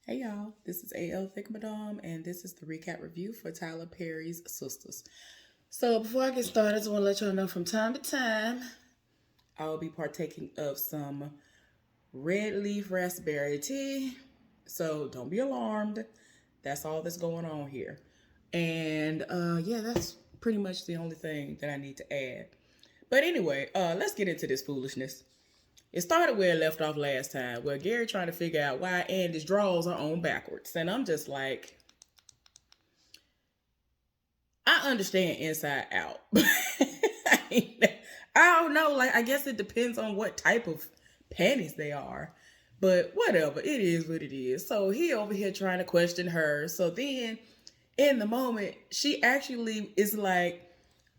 Hey y'all, this is AL Thick Madame, and this is the recap review for Tyler Perry's Sistas. So before I get started, I just want to let y'all know from time to time, I will be partaking of some red leaf raspberry tea. So don't be alarmed. That's all that's going on here. And yeah, that's pretty much the only thing that I need to add. But anyway, let's get into this foolishness. It started where it left off last time, where Gary trying to figure out why Andy's drawers are on backwards. And I'm just like, I understand inside out. I don't know. Like, I guess it depends on what type of panties they are. But whatever. It is what it is. So he over here trying to question her. So then in the moment, she actually is like,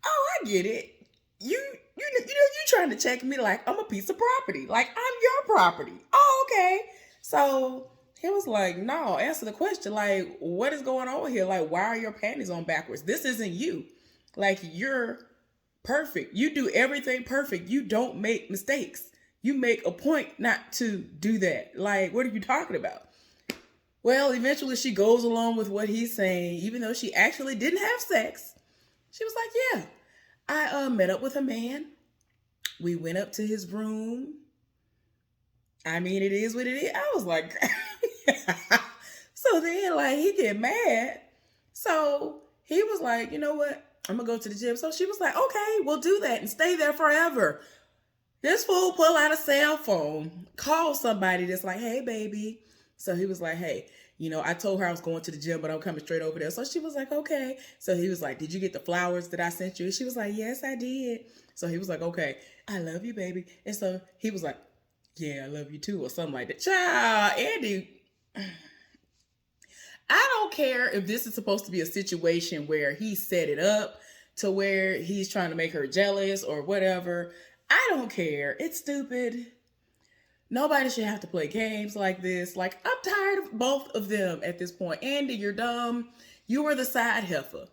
oh, I get it. You trying to check me like I'm a piece of property. Like I'm your property. Oh, okay. So he was like, no, answer the question. Like, what is going on here? Like, why are your panties on backwards? This isn't you. Like, you're perfect. You do everything perfect. You don't make mistakes. You make a point not to do that. Like, what are you talking about? Well, eventually she goes along with what he's saying, even though she actually didn't have sex. She was like, yeah, I met up with a man. We went up to his room. I mean, it is what it is. I was like, so then, like, he get mad. So he was like, you know what? I'm gonna go to the gym. So she was like, okay, we'll do that and stay there forever. This fool pull out a cell phone, call somebody that's like, hey, baby. So he was like, hey, I told her I was going to the gym, but I'm coming straight over there. So she was like, okay. So he was like, did you get the flowers that I sent you? And she was like, yes, I did. So he was like, okay, I love you, baby. And so he was like, yeah, I love you too, or something like that. Child, Andy, I don't care if this is supposed to be a situation where he set it up to where he's trying to make her jealous or whatever. I don't care. It's stupid. Nobody should have to play games like this. Like, I'm tired of both of them at this point. Andy, you're dumb. You were the side heifer.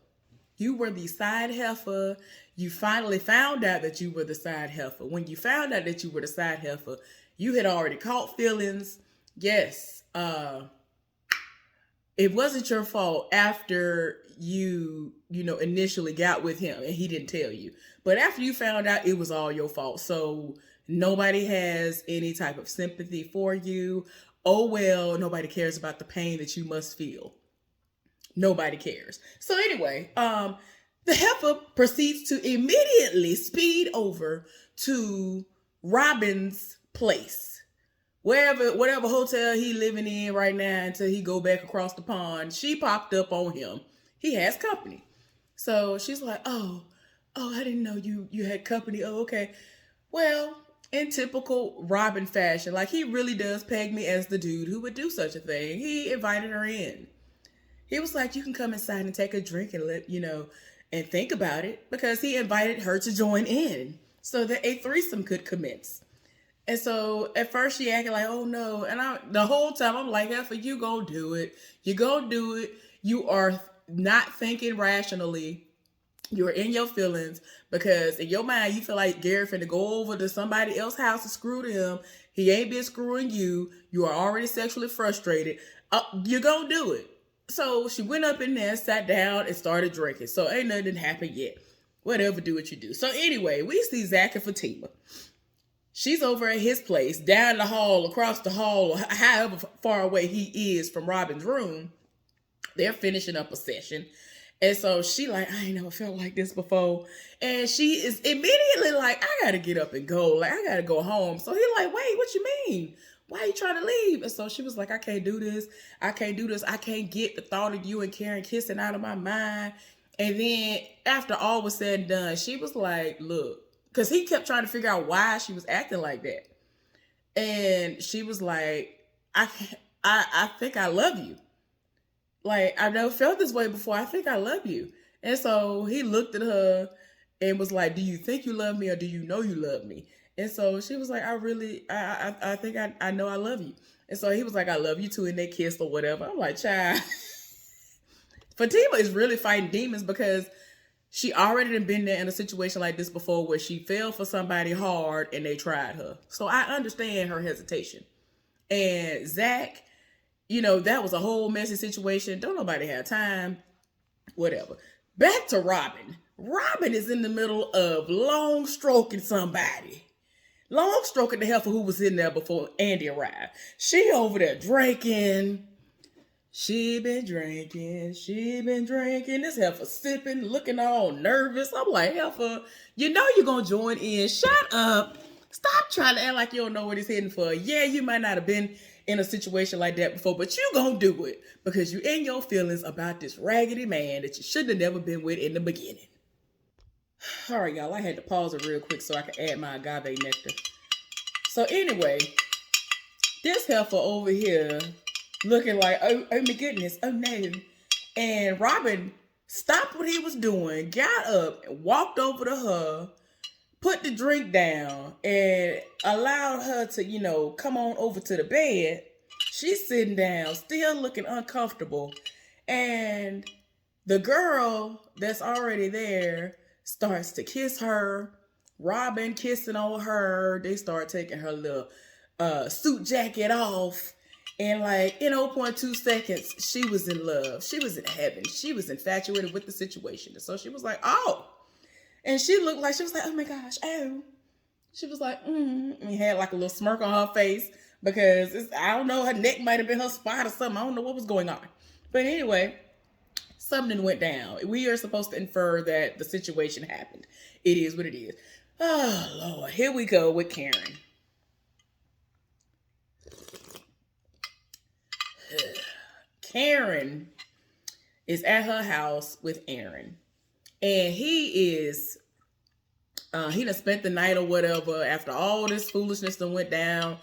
You were the side heifer. You finally found out that you were the side heifer. When you found out that you were the side heifer, you had already caught feelings. Yes, it wasn't your fault after initially got with him and he didn't tell you. But after you found out, it was all your fault. So nobody has any type of sympathy for you. Oh well, nobody cares about the pain that you must feel. Nobody cares. So anyway, the heifer proceeds to immediately speed over to Robin's place, whatever hotel he living in right now until he go back across the pond. She popped up on him. He has company. So she's like, oh, I didn't know you had company. Oh, okay. Well, in typical Robin fashion, like he really does peg me as the dude who would do such a thing. He invited her in. He was like, you can come inside and take a drink and and think about it, because he invited her to join in so that a threesome could commence. And so at first she acted like, oh no. And the whole time I'm like, Heifer, you gonna do it. You gonna do it. You are not thinking rationally. You're in your feelings because in your mind you feel like Gary finna go over to somebody else's house and screw him. He ain't been screwing you. You are already sexually frustrated. You're gonna do it. So she went up in there, sat down, and started drinking. So ain't nothing happened yet. Whatever, do what you do. So anyway, we see Zach and Fatima. She's over at his place, down the hall, across the hall, or however far away he is from Robin's room. They're finishing up a session. And so she like, I ain't never felt like this before. And she is immediately like, I gotta get up and go. Like, I gotta go home. So he like, wait, what you mean? Why are you trying to leave? And so she was like, I can't do this. I can't do this. I can't get the thought of you and Karen kissing out of my mind. And then after all was said and done, she was like, look, because he kept trying to figure out why she was acting like that. And she was like, I think I love you. Like, I've never felt this way before. I think I love you. And so he looked at her and was like, do you think you love me or do you know you love me? And so she was like, I think I know I love you. And so he was like, I love you too. And they kissed or whatever. I'm like, child. Fatima is really fighting demons because she already been there in a situation like this before where she fell for somebody hard and they tried her. So I understand her hesitation. And Zach, that was a whole messy situation. Don't nobody have time. Whatever. Back to Robin. Robin is in the middle of long stroking somebody. Long stroking the heifer who was in there before Andy arrived. She over there drinking. She been drinking. This heifer sipping, looking all nervous. I'm like, heifer, you're going to join in. Shut up. Stop trying to act like you don't know what he's heading for. Yeah, you might not have been in a situation like that before, but you gonna do it because you in your feelings about this raggedy man that you should have never been with in the beginning. All right, y'all, I had to pause it real quick so I could add my agave nectar. So anyway, this heifer over here looking like, oh my goodness, oh no. And Robin stopped what he was doing, got up, and walked over to her, put the drink down, and allowed her to, come on over to the bed. She's sitting down, still looking uncomfortable. And the girl that's already there starts to kiss her. Robin kissing on her. They start taking her little suit jacket off. And in 0.2 seconds, she was in love. She was in heaven. She was infatuated with the situation. So she was like, oh. And she looked like, she was like, oh my gosh, oh. She was like, and had a little smirk on her face because I don't know, her neck might have been her spot or something. I don't know what was going on. But anyway, something went down. We are supposed to infer that the situation happened. It is what it is. Oh, Lord. Here we go with Karen. Karen is at her house with Aaron. And he done spent the night or whatever after all this foolishness that went down.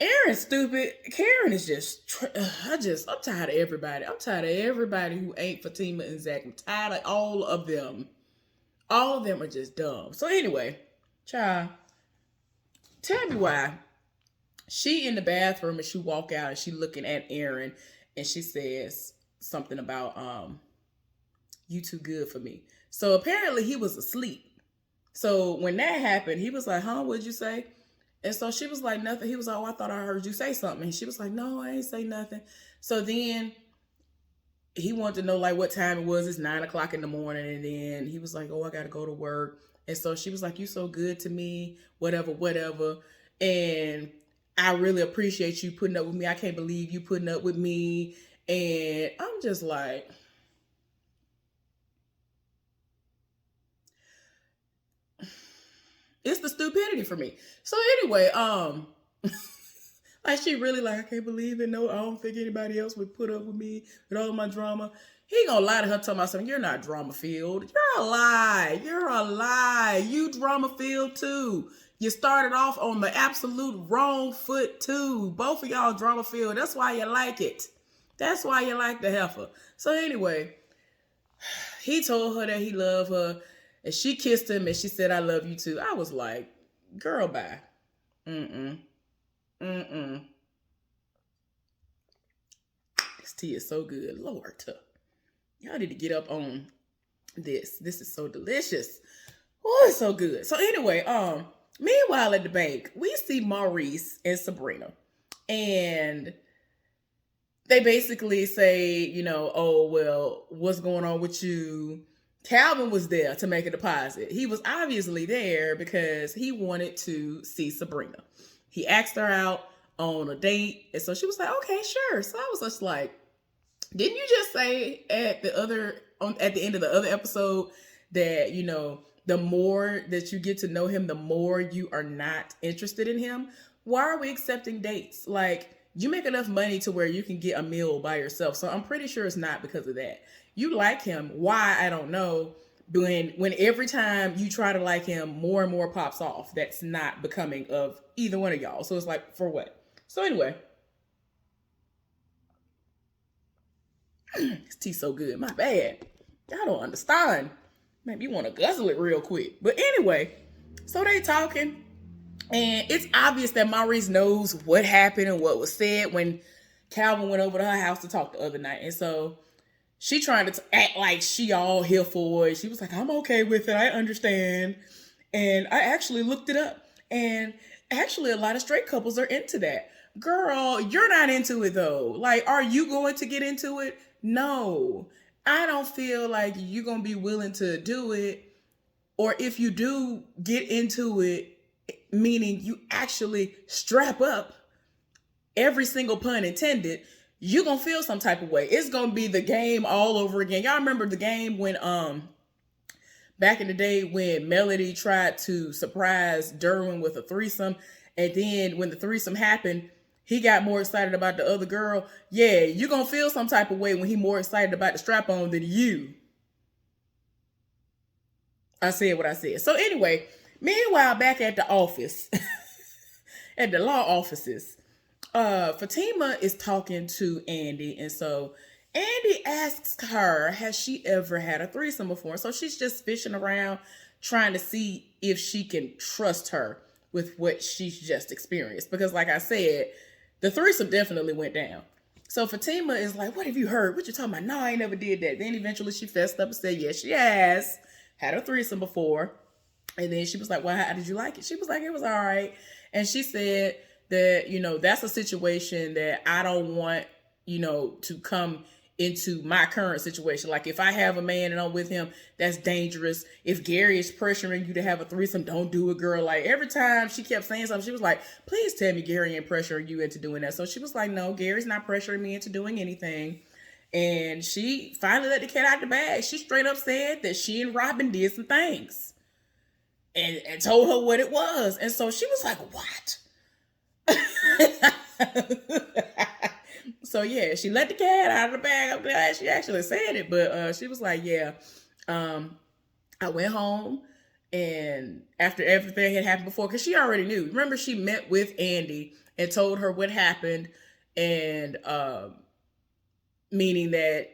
Aaron's stupid. Karen is I'm tired of everybody. I'm tired of everybody who ain't Fatima and Zach. I'm tired of all of them. All of them are just dumb. So anyway, child, tell me why she in the bathroom and she walk out and she looking at Aaron and she says something about, you too good for me. So apparently he was asleep. So when that happened, he was like, huh, what'd you say? And so she was like, nothing. He was like, oh, I thought I heard you say something. And she was like, no, I ain't say nothing. So then he wanted to know what time it was. It's 9:00 in the morning. And then he was like, oh, I got to go to work. And so she was like, you so good to me, whatever. And I really appreciate you putting up with me. I can't believe you putting up with me. And I'm just like, it's the stupidity for me. So anyway, she really I can't believe it. No, I don't think anybody else would put up with me with all my drama. He gonna lie to her, talking about something. You're not drama filled. You're a lie. You drama filled too. You started off on the absolute wrong foot too. Both of y'all drama filled. That's why you like it. That's why you like the heifer. So anyway, he told her that he loved her. And she kissed him and she said, I love you too. I was like, girl, bye. This tea is so good. Lord, y'all need to get up on this. This is so delicious. Oh, it's so good. So anyway, meanwhile at the bank, we see Maurice and Sabrina. And they basically say, oh, well, what's going on with you? Calvin was there to make a deposit. He was obviously there because he wanted to see Sabrina. He asked her out on a date. And so she was like, okay, sure. So I was just like, didn't you just say at the end of the other episode that, the more that you get to know him, the more you are not interested in him? Why are we accepting dates? You make enough money to where you can get a meal by yourself. So I'm pretty sure it's not because of that. You like him. Why? I don't know. When every time you try to like him, more and more pops off. That's not becoming of either one of y'all. So it's like, for what? So anyway. This tea's so good. My bad. Y'all don't understand. Maybe you want to guzzle it real quick. But anyway, so they talking. And it's obvious that Maurice knows what happened and what was said when Calvin went over to her house to talk the other night. And so she trying to act like she all here for it. She was like, I'm okay with it. I understand. And I actually looked it up. And actually a lot of straight couples are into that. Girl, you're not into it though. Like, are you going to get into it? No. I don't feel like you're going to be willing to do it. Or if you do get into it, meaning you actually strap up, every single pun intended, you're going to feel some type of way. It's going to be the game all over again. Y'all remember the game when, back in the day when Melody tried to surprise Derwin with a threesome, and then when the threesome happened, he got more excited about the other girl. Yeah, you're going to feel some type of way when he more excited about the strap-on than you. I said what I said. So anyway, meanwhile, back at the office, at the law offices, Fatima is talking to Andi, and so Andi asks her, has she ever had a threesome before? So she's just fishing around, trying to see if she can trust her with what she's just experienced. Because like I said, the threesome definitely went down. So Fatima is like, what have you heard? What you talking about? No, I ain't never did that. Then eventually she fessed up and said, yes, she has had a threesome before. And then she was like, well, how did you like it? She was like, it was all right. And she said that, that's a situation that I don't want, to come into my current situation. Like if I have a man and I'm with him, that's dangerous. If Gary is pressuring you to have a threesome, don't do it, girl. Like every time she kept saying something, she was like, please tell me Gary ain't pressuring you into doing that. So she was like, no, Gary's not pressuring me into doing anything. And she finally let the cat out the bag. She straight up said that she and Robin did some things and told her what it was. And so she was like, what? So yeah, she let the cat out of the bag. I'm glad she actually said it, but she was like, yeah, I went home, and after everything had happened before, because she already knew. Remember, she met with Andi and told her what happened, and meaning that,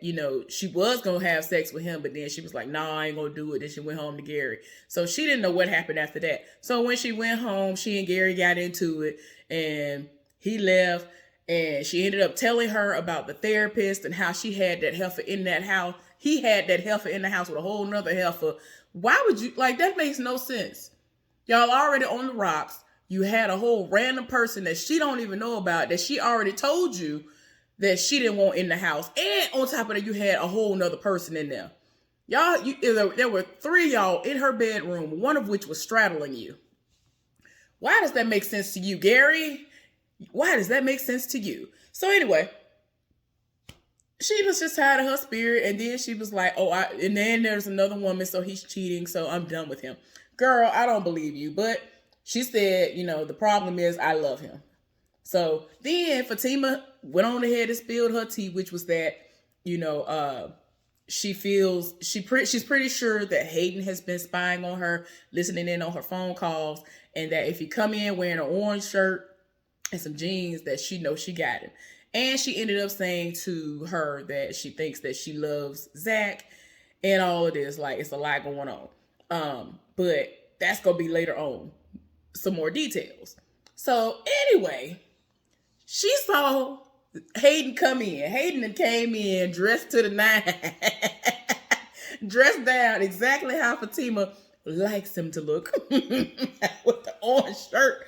she was going to have sex with him, but then she was like, nah, I ain't going to do it. Then she went home to Gary. So she didn't know what happened after that. So when she went home, she and Gary got into it, and he left, and she ended up telling her about the therapist and how she had that heifer in that house. He had that heifer in the house with a whole nother heifer. Why would you, that makes no sense. Y'all already on the rocks. You had a whole random person that she don't even know about, that she already told you that she didn't want in the house. And on top of that, you had a whole nother person in there. Y'all, there were 3 of y'all in her bedroom, one of which was straddling you. Why does that make sense to you, Gary? Why does that make sense to you? So anyway, she was just tired of her spirit. And then she was like, and then there's another woman, so he's cheating, so I'm done with him. Girl, I don't believe you. But she said, the problem is I love him. So then Fatima went on ahead and spilled her tea, which was that, she's pretty sure that Hayden has been spying on her, listening in on her phone calls, and that if he come in wearing an orange shirt and some jeans, that she knows she got him. And she ended up saying to her that she thinks that she loves Zach and all of this. Like, it's a lot going on. But that's going to be later on. Some more details. So anyway, she saw Hayden come in. Hayden came in dressed to the nine. Dressed down exactly how Fatima likes him to look. With the orange shirt,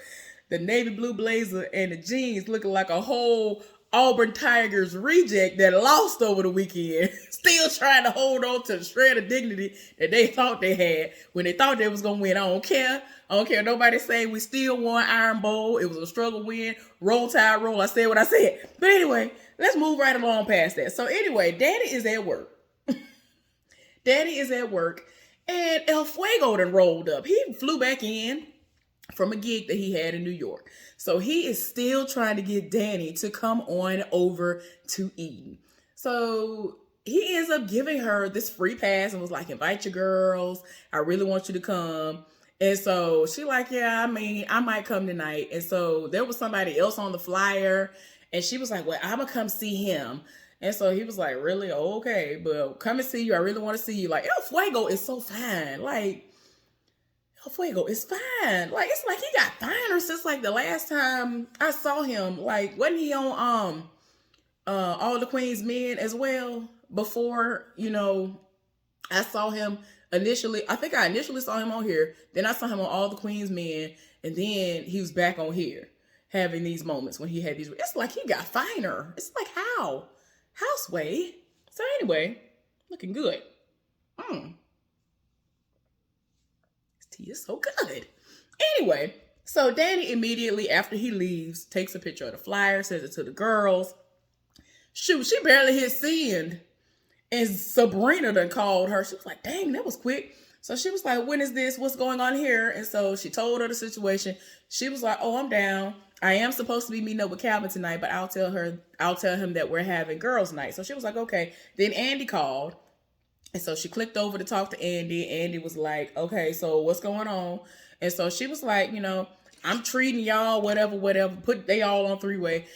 the navy blue blazer, and the jeans, looking like a whole Auburn Tigers reject that lost over the weekend. Still trying to hold on to the shred of dignity that they thought they had when they thought they was going to win. I don't care. Nobody say we still won Iron Bowl. It was a struggle win. Roll Tide roll. I said what I said. But anyway, let's move right along past that. So anyway, Daddy is at work. And El Fuego done rolled up. He flew back in from a gig that he had in New York. So he is still trying to get Danny to come on over to Eden. So he ends up giving her this free pass and was like, invite your girls. I really want you to come. And so she like, yeah, I might come tonight. And so there was somebody else on the flyer. And she was like, well, I'm going to come see him. And so he was like, really? Oh, okay, but come and see you. I really want to see you. Like, El Fuego is so fine. Like, El Fuego is fine. Like, it's like he got finer since like the last time I saw him. Like, wasn't he on All the Queen's Men as well? Before, I saw him initially. I think I initially saw him on here. Then I saw him on All the Queen's Men. And then he was back on here. having these moments when he had these. It's like he got finer. It's like how? Houseway. So anyway, looking good. This tea is so good. Anyway, so Danny immediately after he leaves takes a picture of the flyer, says it to the girls. Shoot, she barely hit send. And Sabrina done called her. She was like, dang, that was quick. So she was like, when is this? What's going on here? And so she told her the situation. She was like, oh, I'm down. I am supposed to be meeting up with Calvin tonight, but I'll tell him that we're having girls' night. So she was like, okay. Then Andy called. And so she clicked over to talk to Andy. Andy was like, okay, so what's going on? And so she was like, I'm treating y'all, whatever. Put they all on three-way.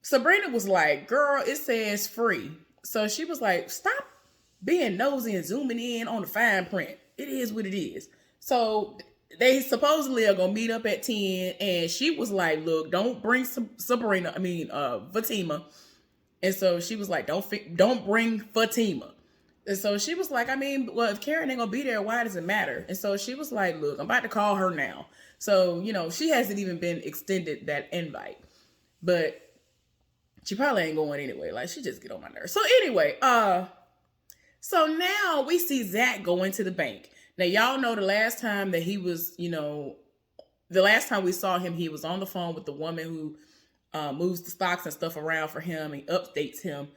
Sabrina was like, girl, it says free. So she was like, stop being nosy and zooming in on the fine print. It is what it is. So they supposedly are going to meet up at 10. And she was like, look, don't bring Fatima. And so she was like, don't bring Fatima. And so she was like, well, if Karen ain't going to be there, why does it matter? And so she was like, look, I'm about to call her now. So, she hasn't even been extended that invite. But she probably ain't going anyway. Like, she just get on my nerves. So anyway, so now we see Zach going to the bank. Now, y'all know the last time that he was, the last time we saw him, he was on the phone with the woman who moves the stocks and stuff around for him and updates him.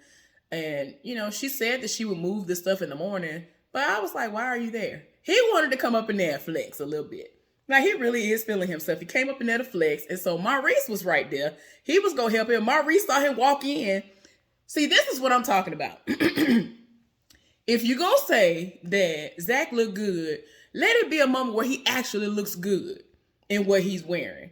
And, she said that she would move this stuff in the morning. But I was like, why are you there? He wanted to come up in there and flex a little bit. Now, he really is feeling himself. He came up in there to flex. And so Maurice was right there. He was going to help him. Maurice saw him walk in. See, this is what I'm talking about. If you go say that Zach looked good, let it be a moment where he actually looks good in what he's wearing.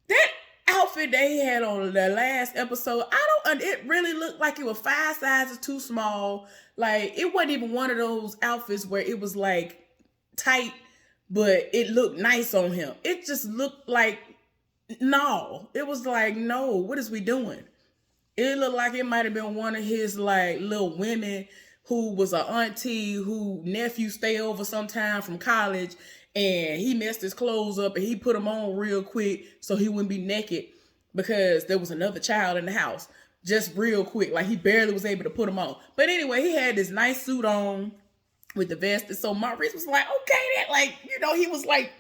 That outfit that he had on the last episode, it really looked like it was 5 sizes too small. Like, it wasn't even one of those outfits where it was like tight, but it looked nice on him. It just looked like, no. It was like, no, what is we doing? It looked like it might have been one of his like little women who was an auntie who nephew stay over sometime from college, and he messed his clothes up and he put them on real quick so he wouldn't be naked because there was another child in the house. Just real quick, like he barely was able to put them on. But anyway, he had this nice suit on with the vest. And so Maurice was like, okay, that like, he was like,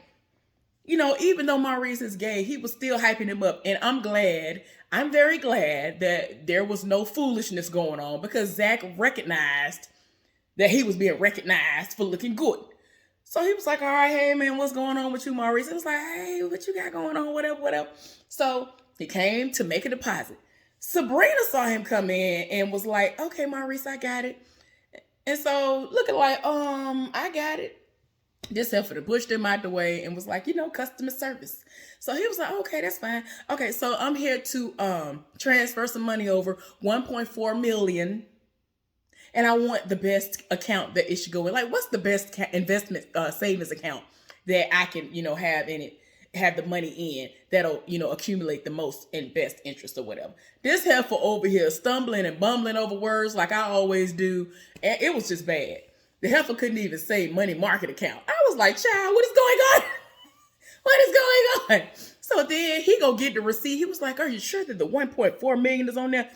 even though Maurice is gay, he was still hyping him up. And I'm very glad that there was no foolishness going on because Zach recognized that he was being recognized for looking good. So he was like, all right, hey man, what's going on with you, Maurice? It was like, hey, what you got going on? Whatever. So he came to make a deposit. Sabrina saw him come in and was like, okay, Maurice, I got it. And so looking like, I got it. This heifer pushed him out the way and was like, customer service. So he was like, okay, that's fine. Okay, so I'm here to transfer some money over, 1.4 million. And I want the best account that it should go in. Like, what's the best investment savings account that I can, have the money in that'll, accumulate the most and best interest or whatever. This heifer over here stumbling and bumbling over words like I always do. And it was just bad. The heifer couldn't even say money market account. I was like, child, what is going on? What is going on? So then he go get the receipt. He was like, are you sure that the 1.4 million is on there?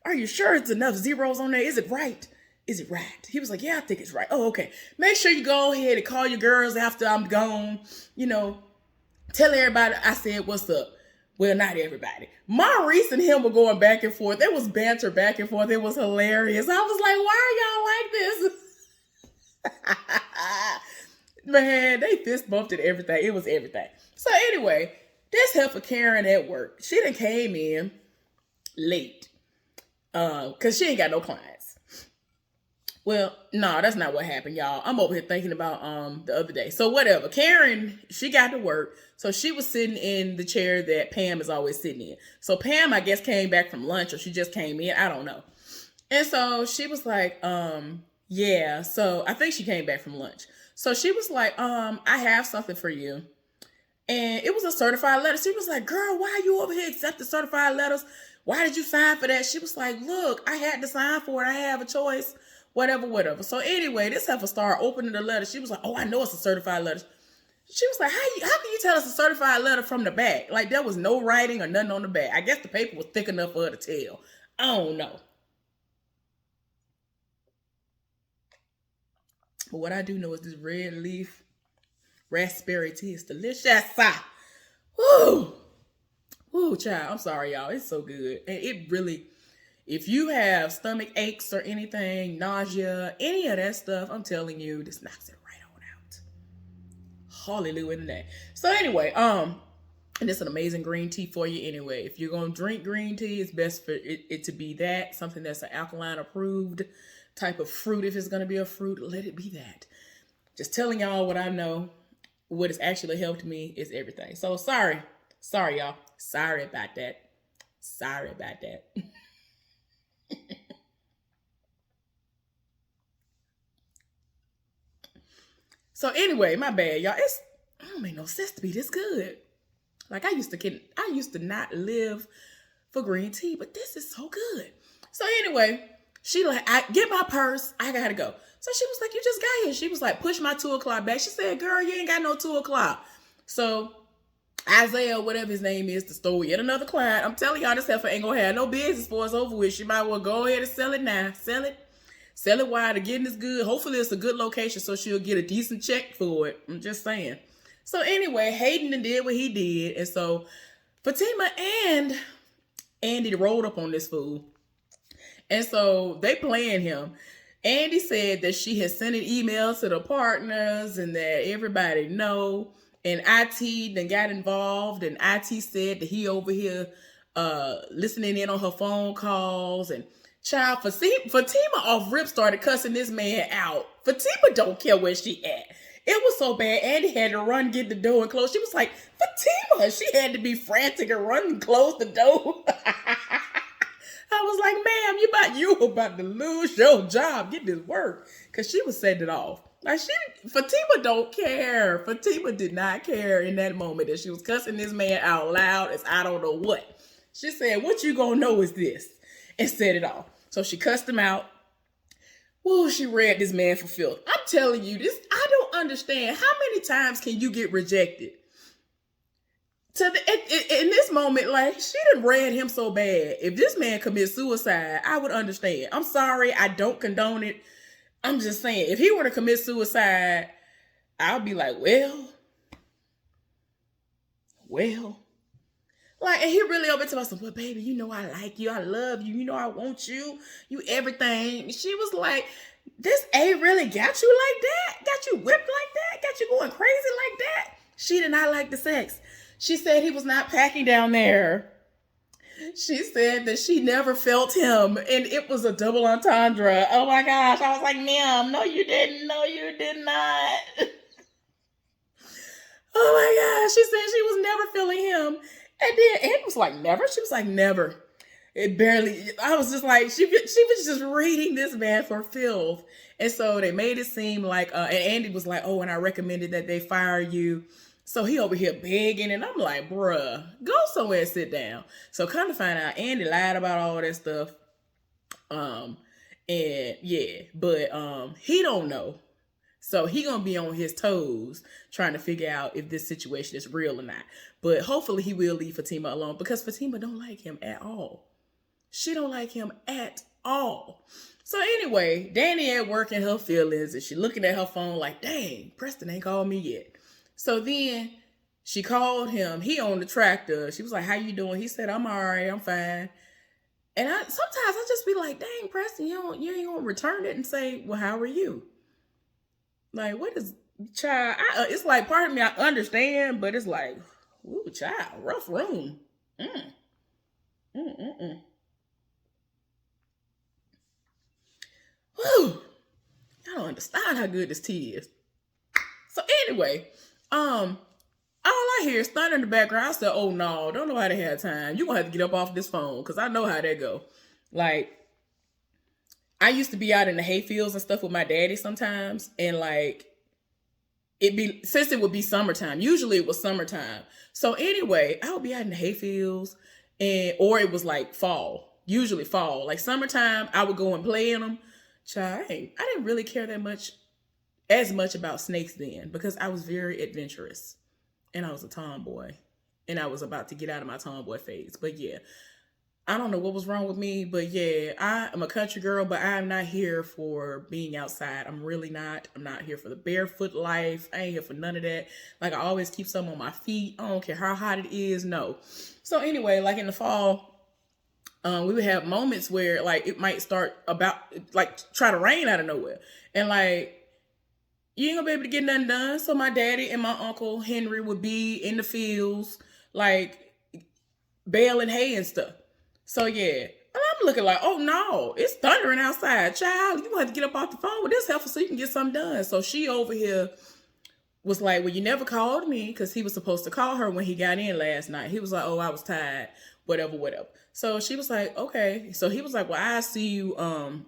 Are you sure it's enough zeros on there? Is it right? Is it right? He was like, yeah, I think it's right. Oh, okay. Make sure you go ahead and call your girls after I'm gone. Tell everybody I said what's up. Well, not everybody. Maurice and him were going back and forth. There was banter back and forth. It was hilarious. I was like, why are y'all like this? Man, they fist bumped at everything. It was everything. So anyway, this heifer Karen at work, she done came in late because she ain't got no clients. Well, no, that's not what happened, y'all. I'm over here thinking about the other day. So whatever. Karen, she got to work. So she was sitting in the chair that Pam is always sitting in. So Pam, I guess, came back from lunch or she just came in. I don't know. And so she was like, yeah. So I think she came back from lunch. So she was like, I have something for you. And it was a certified letter. She was like, girl, why are you over here accepting certified letters? Why did you sign for that? She was like, look, I had to sign for it. I have a choice. Whatever. So anyway, this heifer started opening the letter. She was like, oh, I know it's a certified letter. She was like, how can you tell us a certified letter from the back? Like, there was no writing or nothing on the back. I guess the paper was thick enough for her to tell. I don't know. But what I do know is this red leaf raspberry tea is delicious. Woo! Woo, child. I'm sorry, y'all. It's so good. And it really, if you have stomach aches or anything, nausea, any of that stuff, I'm telling you, this knocks it right on out. Hallelujah in that. So anyway, and it's an amazing green tea for you anyway. If you're gonna drink green tea, it's best for it to be that, something that's an alkaline approved type of fruit. If it's gonna be a fruit, let it be that. Just telling y'all what I know. What has actually helped me is everything. So sorry y'all. Sorry about that. Sorry about that. So anyway, my bad, y'all. I don't make no sense to be this good. Like I used to not live for green tea, but this is so good. So anyway, she like, I get my purse, I gotta go. So she was like, you just got here. She was like, push my 2:00 back. She said, girl, you ain't got no 2:00. So Isaiah, whatever his name is, to store yet another client. I'm telling y'all, this heifer ain't gonna have no business before it's over with. She might well go ahead and sell it now. Sell it while the getting is good. Hopefully it's a good location so she'll get a decent check for it. I'm just saying. So anyway, Hayden did what he did. And so Fatima and Andy rolled up on this fool. And so they playing him. Andy said that she had sent an email to the partners and that everybody know. And IT then got involved. And IT said that he over here listening in on her phone calls. And child, Fatima off rip started cussing this man out. Fatima don't care where she at. It was so bad, Andy had to run, get the door and close. She was like, Fatima, she had to be frantic and run and close the door. I was like, ma'am, you about to lose your job. Get this work. Because she was setting it off. Like Fatima don't care. Fatima did not care in that moment that she was cussing this man out loud as I don't know what. She said, what you gonna know is this. And set it off. So she cussed him out. Whoa, she read this man for filth. I'm telling you this, I don't understand. How many times can you get rejected? In this moment, like, she done read him so bad. If this man commits suicide, I would understand. I'm sorry, I don't condone it. I'm just saying, if he were to commit suicide, I'll be like, well. Like, and he really over to us, well, baby, you know I like you, I love you, you know I want you, you everything. She was like, this ain't really got you like that, got you whipped like that, got you going crazy like that. She did not like the sex. She said he was not packing down there. She said that she never felt him, and it was a double entendre. Oh my gosh, I was like, ma'am, no you didn't, no you did not. Oh my gosh, she said she was never feeling him. And then Andy was like, never? She was like, never. It barely, I was just like, she was just reading this man for filth. And so they made it seem like, and Andy was like, oh, and I recommended that they fire you. So he over here begging, and I'm like, bruh, go somewhere and sit down. So come to find out, Andy lied about all that stuff. And yeah, but he don't know. So he gonna be on his toes trying to figure out if this situation is real or not. But hopefully he will leave Fatima alone because Fatima don't like him at all. She don't like him at all. So anyway, Danny at work in her feelings and she looking at her phone like, dang, Preston ain't called me yet. So then she called him. He on the tractor. She was like, how you doing? He said, I'm all right. I'm fine. And sometimes I just be like, dang, Preston, you ain't gonna return it and say, well, how are you? Like, what is, child? It's like, part of me, I understand, but it's like, ooh, child, rough room. Whew. I don't understand how good this tea is. So anyway, all I hear is thunder in the background. I said, oh no, don't nobody have time. You're gonna have to get up off this phone, because I know how that go. Like, I used to be out in the hayfields and stuff with my daddy sometimes, and like, since it would be summertime, usually it was summertime. So anyway, I would be out in the hayfields, or it was like fall, usually fall. Like summertime, I would go and play in them. Child, I didn't really care that much as much about snakes then because I was very adventurous and I was a tomboy and I was about to get out of my tomboy phase. But yeah, I don't know what was wrong with me, but yeah, I am a country girl, but I'm not here for being outside. I'm really not. I'm not here for the barefoot life. I ain't here for none of that. Like, I always keep something on my feet. I don't care how hot it is. No. So anyway, like in the fall, we would have moments where like it might start about like try to rain out of nowhere. And like, you ain't gonna be able to get nothing done. So my daddy and my uncle Henry would be in the fields, like baling hay and stuff. So yeah, and I'm looking like, oh no, it's thundering outside. Child, you gonna have to get up off the phone with this heifer so you can get something done. So she over here was like, well, you never called me, because he was supposed to call her when he got in last night. He was like, oh, I was tired, whatever. So she was like, okay. So he was like, well, I'll see you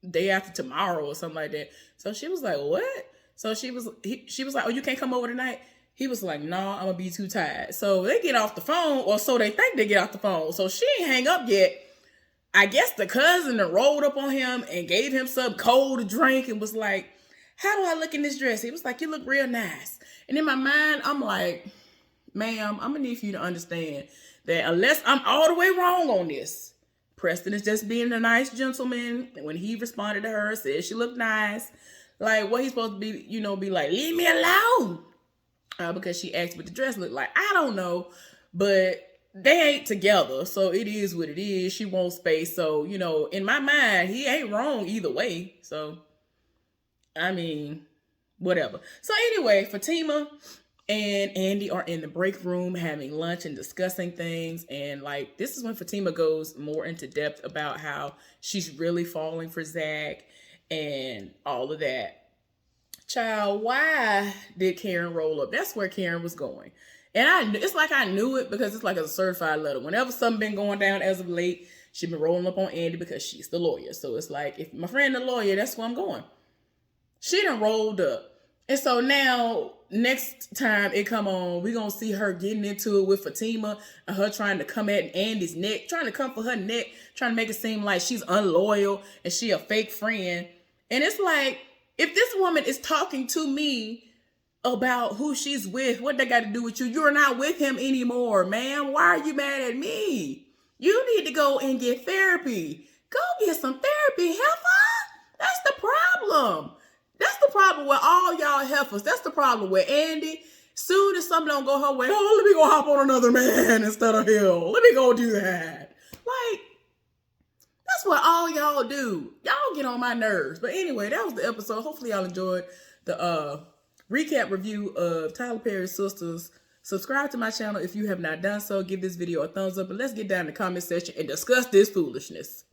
day after tomorrow or something like that. So she was like, what? So she was like, oh, you can't come over tonight? He was like, no, I'm gonna be too tired. So they get off the phone, or so they think they get off the phone. So she ain't hang up yet. I guess the cousin that rolled up on him and gave him some cold to drink and was like, how do I look in this dress? He was like, you look real nice. And in my mind, I'm like, ma'am, I'm gonna need for you to understand that unless I'm all the way wrong on this, Preston is just being a nice gentleman. And when he responded to her, said she looked nice, like what he's supposed to be, be like, leave me alone. Because she asked what the dress looked like. I don't know, but they ain't together, so it is what it is. She wants space, so in my mind, he ain't wrong either way. So, I mean, whatever. So anyway, Fatima and Andi are in the break room having lunch and discussing things, and like this is when Fatima goes more into depth about how she's really falling for Zach and all of that. Child, why did Karen roll up? That's where Karen was going. And it's like I knew it because it's like a certified letter. Whenever something been going down as of late, she been rolling up on Andi because she's the lawyer. So it's like, if my friend the lawyer, that's where I'm going. She done rolled up. And so now, next time it come on, we going to see her getting into it with Fatima and her trying to come at Andy's neck, trying to come for her neck, trying to make it seem like she's unloyal and she a fake friend. And it's like, if this woman is talking to me about who she's with, what they got to do with you? You're not with him anymore, man. Why are you mad at me? You need to go and get therapy. Go get some therapy, heifer. That's the problem. That's the problem with all y'all heifers. That's the problem with Andi. Soon as something don't go her way, oh, let me go hop on another man instead of him. Let me go do that. Like, that's what all y'all do. Y'all get on my nerves. But anyway, that was the episode. Hopefully y'all enjoyed the recap review of Tyler Perry's Sistas. Subscribe to my channel if you have not done so. Give this video a thumbs up. And let's get down in the comment section and discuss this foolishness.